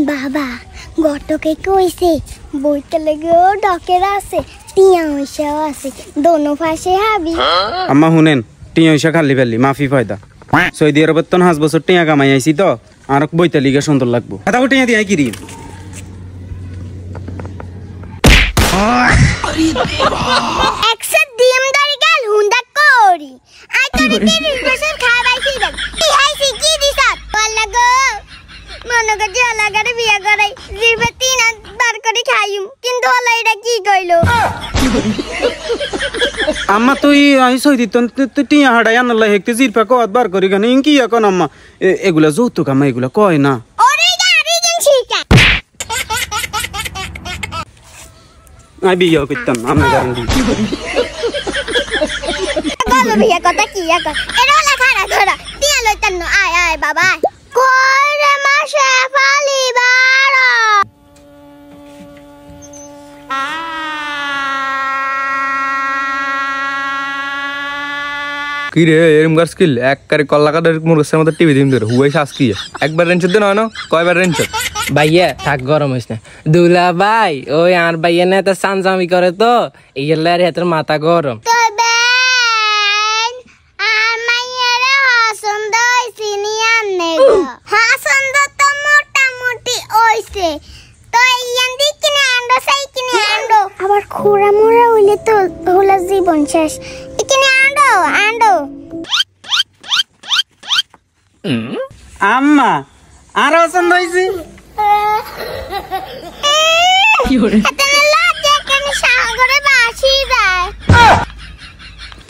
বাবা গটকে কইছে বইতে লেগেও ডকের আছে টিয়া হইসাও আছে দোনো পাশে হাবি আম্মা শুনেন টিয়া হইসা খালি ফেললি মাফি ফায়দা সৌদি আরবের তো 5 বছর টিয়া কামাই আইছি তো আর বইতে লিগে সুন্দর লাগবো এটা টিয়া দিয়ে কি রিম একসাথে ডিম দাঁড়ি গেল হুন্ডা করি আই তোরে 30 বছর খাওয়াইছি দেখ কি হাইছি কি দিছাত বললা গো মনে করছি লাগারে বিয়া করাই জিরবে 3 বার করে খাইম কিন্তু ওলা এটা কি কইলো আম্মা তুই আই সৌদি তো টিয়া হাড়াই আনলা হেকতে জিরপা কত বার করি গান কি এখন আম্মা এগুলা যৌতুক আম্মা এগুলা কয় না ওরে গাড়ি কিনছিটা আই বিয়া করতাম আমি গ্যারান্টি গলো বিয়া কথা কি এখন এরা ওলা খাড়া ধরা টিয়া লইতাম না আয় আয় বাবা কই রে মাসে ফালি বাড়ো কি রে এরম গাছ কিল এক কারে কল্লা কাটার মুরগের মতো টিভি দিন ধরে হুয়াই শ্বাস কি একবার রেঞ্চত দিন হয় না কয়বার রেঞ্চত ভাইয়া থাক গরম হইস না দুলা ভাই ওই আর ভাইয়া না তো সানজামি করে তো এইগুলার হাতের মাথা গরম তোর বেন আর মাইয়ারে পছন্দ হইছে নি আনে গো পছন্দ তো মোটামুটি হইছে তো ইয়ান দি কিনে আন্ডো সাই কিনে আন্ডো আবার খোরা মোরা হইলে তো হলা জীবন শেষ কিনে আন্ডো আন্ডো আম্মা আর পছন্দ হইছে কি হরে এতনে লাগে কেন সাগরে বাসি যায়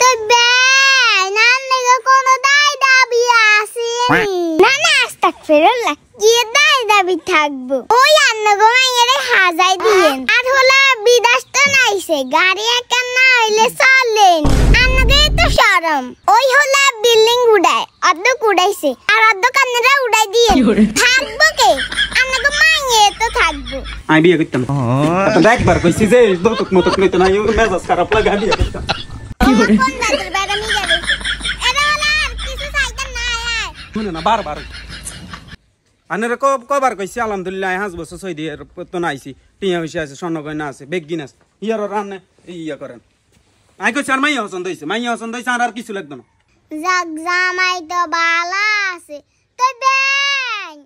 তো বেন আনে গো কোন দাই দাবি আসেনি না না আস্তাগফিরুল্লাহ কি দাই দাবি থাকবো ওই আন্না গো মাইয়ারে হাজাই দিয়েন আর হলা বিদেশ তো নাইছে গাড়ি একা না হইলে চলেন আন্নাগে তো শরম ওই হলা বিল্ডিং উড়ায় অর্ধেক উড়াইছে আর অর্ধেক কান্নারা উড়াই দিয়েন থাকবো কে আন্নাগো মাইয়ে তো থাকবো আমি বিয়া করতাম একবার কইছি যে যৌতুক মতক নিতে না মেজাজ খারাপ লাগা বিয়া করতাম কি হরে কোন দাদুর বেড়া মিয়া গেছে এরা হলা আর কিছু চাইতাম না আয় শুনে না বারবার আনের কবার কইছি আলহামদুলিল্লাহ 5 বছর সৌদি তো নাইছি টিয়া হইছে আছে স্বর্ণ গয়না আছে বেগিন আছে ইয়ার রান্নে ইয়া করেন আই কইছি আর মাইয়া পছন্দ হইছে আর কিছু লাগবে না জাগ জামাই তো বালা আছে তো বেন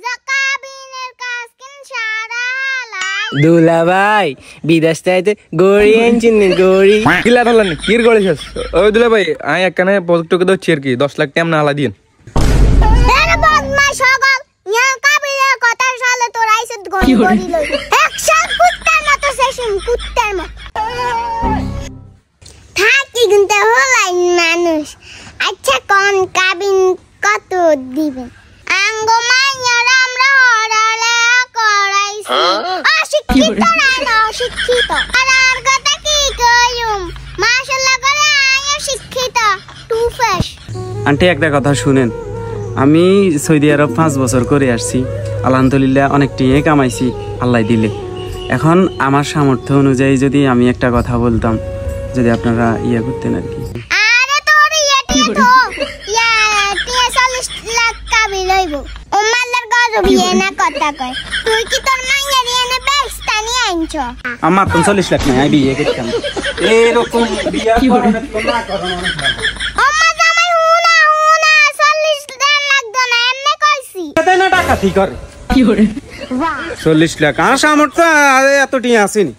জাকাবিনের কাজ কিন সারা লাই দুলা ভাই বিদেশ থেকে গড়ি আনছেন গড়ি কিলা ধরলেন কির গড়েছিস ওই দিলে ভাই আই একখানে প্রজেক্টকে দচ্ছি আর কি 10 লাখ টাকা না হালা দিন এর বদমাশ সকল ইয়া কাবিনের কথা শালে তোর আইছে গড়ি গড়ি লই একশাল কুত্তার মতো শেষিম কুত্তার মতো থাকি কিন্তু হলাই মানুষ আচ্ছা কোন কাবিন কত দিবেন আঙ্গো মাইয়ার আমরা হরালে করাইছি অশিক্ষিত না অশিক্ষিত আর কথা কি কইম মাশাআল্লাহ করে আয়া শিক্ষিত টু ফ্রেশ আন্টি একটা কথা শুনেন আমি সৌদি আরব 5 বছর করে আসছি আলহামদুলিল্লাহ অনেক টিয়া কামাইছি আল্লাহ দিলে এখন আমার সামর্থ্য অনুযায়ী যদি আমি একটা কথা বলতাম যদি আপনারা ইয়া করতেন আর কি আরে তোর ইয়া তো ইয়া 40 লাখ কাবি লইব ওমাল্লার গজব ইয়া না কথা কয় তুই কি তোর মাইয়া রিয়ানে বেস্তানি আইছ আমার 45 লাখ নাই আমি বিয়ে করতাম এরকম বিয়া করার তো না করানো অনেক ভালো ওমা জামাই হুনা 40 লাখ দনা এমনে কইছি কত না টাকা ঠিক করে কি হরে 40 লাখ আর সামর্থ্য এত টিয়া আসেনি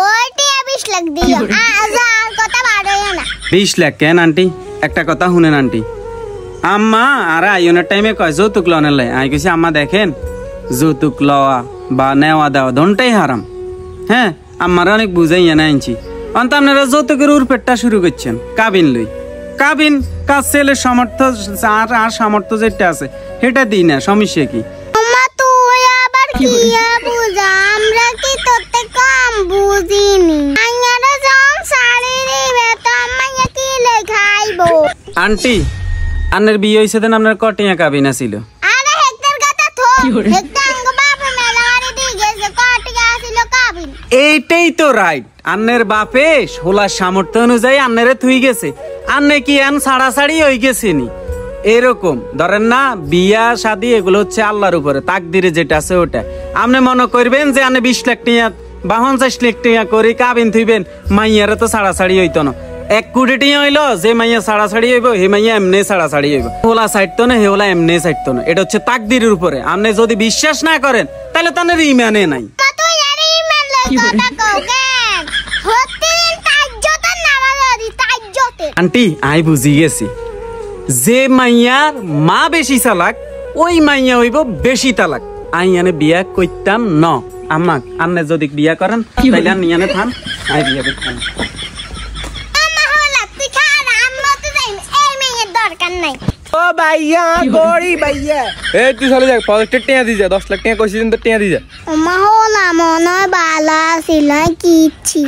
ওইটি 20 লাখ দিও আর কথা বাড়ায় না 20 লাখ কেন আন্টি একটা কথা শুনেন আন্টি আম্মা আর আইনের টাইমে কয় যৌতুক লওয়ার লাই আই কইছি আম্মা দেখেন যৌতুক লওয়া বা নেওয়া দেওয়া দনটাই হারাম হ্যাঁ আমার অনেক বুঝাইয়া না আনছি অন্ত আপনারা যৌতুকের উরপেটটা শুরু করছেন কাবিন লই কাবিন কাজ ছেলের সামর্থ্য আর সামর্থ্য যেটা আছে সেটা দিই না সমস্যা কি ওমা তুই আবার কি বুঝা আমরা কি তোতে কম বুঝিনি আইনারা জন সাড়ে দিবে তো আমাকে কি লেখাইবো আন্টি আন্নের বিয়ে হইছে দেন আপনার কটিয়া কাবিন আছিল আরে হেক্টর কথা থো হেক্টর আঙ্গ বাপ মেলা বাড়ি দিয়ে গেছে কটিয়া ছিল কাবিন এইটাই তো রাইট আন্নের বাপে হোলার সামর্থ্য অনুযায়ী আন্নেরে থুই গেছে, আন্নে কি আন ছাড়াছাড়ি হয়ে গেছে নি। এরকম ধরেন না, বিয়া শাদী এগুলো হচ্ছে আল্লাহর উপরে, তাকদিরে যেটা আছে ওটা। আপনি মনে করবেন যে আপনি 20 লাখ টাকা বা 50 লাখ টাকা করে কাবিন থইবেন, মাইয়ারে তো ছাড়াছাড়ি হইতো না। 1 কোটি টাকা হইলো, যে মাইয়া ছাড়াছাড়ি হইব হে মাইয়া এমনি ছাড়াছাড়ি হইব। হোলা ছাড়তো না, হে হোলা এমনি ছাড়তো না। এটা হচ্ছে তাকদিরের উপরে। আপনি যদি বিশ্বাস না করেন তাহলে তাদের ইমানে নাই। তুই আর ইমান লই কথা কও কেন? হত্তিন তাজ্জতে নামাজি তাজ্জতে। আন্টি আই বুঝি গেছি, যে মাইয়ার মা বেশি চালাক ওই মাইয়া হইব বেশি তালাক। আই আনে বিয়া কইতাম ন। আমাক আপনি যদি বিয়া করেন তাইলে আর নিয়ানে থান, আই বিয়া করতাম। আমা হলা তুই খারা আম্মা তো যাই এই মেয়ের দরকার নাই। ও ভাইয়া গড়ি ভাইয়া, এই তুই চলে যা, প্রজেক্টের টিয়া দি যা, 10 লাখ টাকা কইছিস তো টিয়া দি যা। আমা হলা মনে হয় বালা ছিল কিচ্ছি।